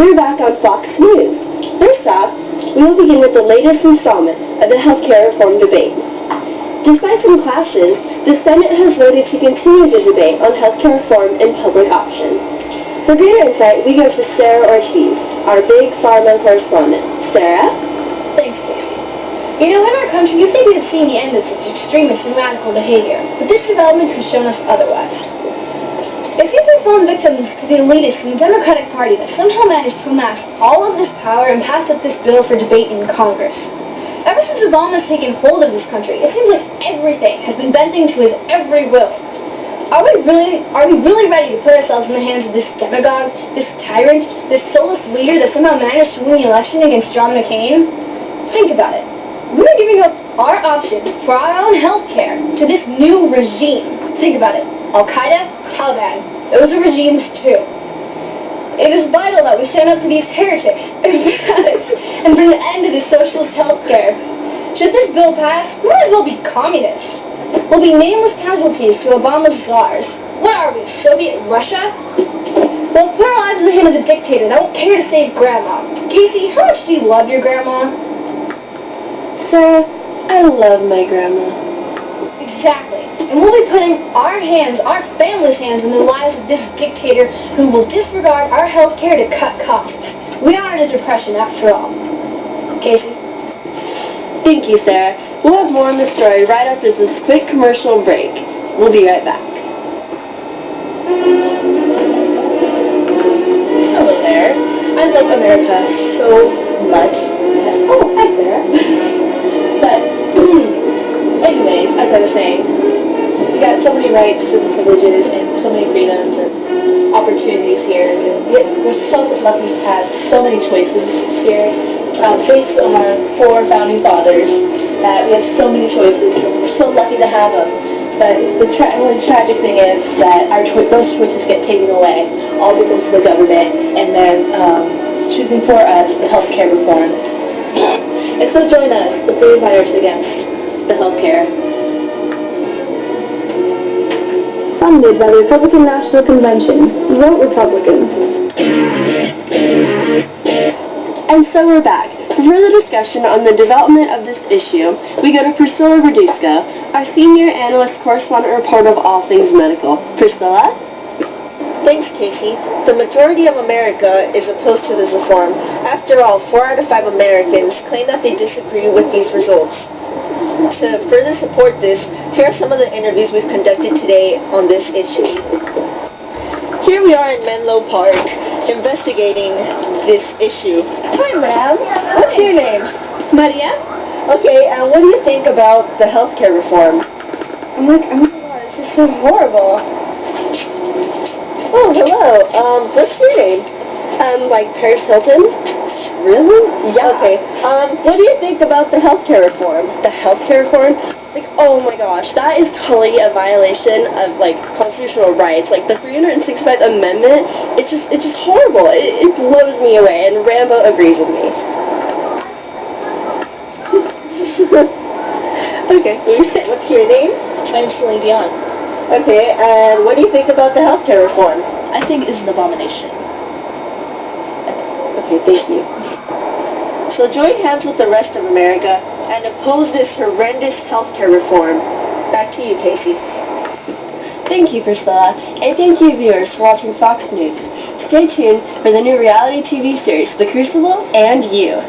We're back on Fox News. First off, we will begin with the latest installment of the healthcare reform debate. Despite some clashes, the Senate has voted to continue the debate on healthcare reform and public options. For greater insight, we go to Sarah Ortiz, our big pharma correspondent. Sarah? Thanks, Katie. You know, in our country, you think we have seen the end of such extremist and radical behavior, but this development has shown us otherwise. It seems we've fallen victim to the elitists in the Democratic Party that somehow managed to amass all of this power and pass up this bill for debate in Congress. Ever since Obama's taken hold of this country, it seems like everything has been bending to his every will. Are we really ready to put ourselves in the hands of this demagogue, this tyrant, this soulless leader that somehow managed to win the election against John McCain? Think about it. We are giving up our option for our own health care to this new regime. Think about it. Al-Qaeda, Taliban, those are regimes too. It is vital that we stand up to these heretics and bring an end to this socialist health care. Should this bill pass, we might as well be communists. We'll be nameless casualties to Obama's czars. What are we, Soviet Russia? We'll put our lives in the hand of a dictator that won't care to save Grandma. Casey, how much do you love your grandma? Sarah, I love my grandma. Exactly. And we'll be putting our hands, our family's hands, in the lives of this dictator who will disregard our health care to cut costs. We are in a depression, after all. Casey? Thank you, Sarah. We'll have more on the story right after this quick commercial break. We'll be right back. Hello there. I love America so much. Oh, hi, Sarah. But, anyways, as I was saying, we got so many rights and privileges and so many freedoms and opportunities here. We're so lucky to have so many choices here. Based on our four founding fathers, that we have so many choices and we're so lucky to have them. But the tragic thing is that those choices get taken away, all because of the government, and then choosing for us the health care reform. And so join us, the Brave Fighters Against the Health Care. Funded by the Republican National Convention. Vote Republican. And so we're back. For further discussion on the development of this issue, we go to Priscilla Raduska, our senior analyst correspondent reporter of all things medical. Priscilla? Thanks, Casey. The majority of America is opposed to this reform. After all, 4 out of 5 Americans claim that they disagree with these results. To further support this, here are some of the interviews we've conducted today on this issue. Here we are in Menlo Park, investigating this issue. Hi, ma'am. What's your name? Maria? Okay, and what do you think about the healthcare reform? I'm like, oh my god, this is so horrible. Oh, hello. What's your name? Like Paris Hilton? Really? Yeah. Okay. What do you think about the healthcare reform? The healthcare reform? Like, oh my gosh, that is totally a violation of, like, constitutional rights. Like, the 365th Amendment, it's just horrible. It blows me away, and Rambo agrees with me. Okay. What's your name? My name's Celine Dion. Okay, and what do you think about the healthcare reform? I think it's an abomination. Okay, thank you. So join hands with the rest of America and oppose this horrendous healthcare reform. Back to you, Casey. Thank you, Priscilla, and thank you, viewers, for watching Fox News. Stay tuned for the new reality TV series, The Crucible and You.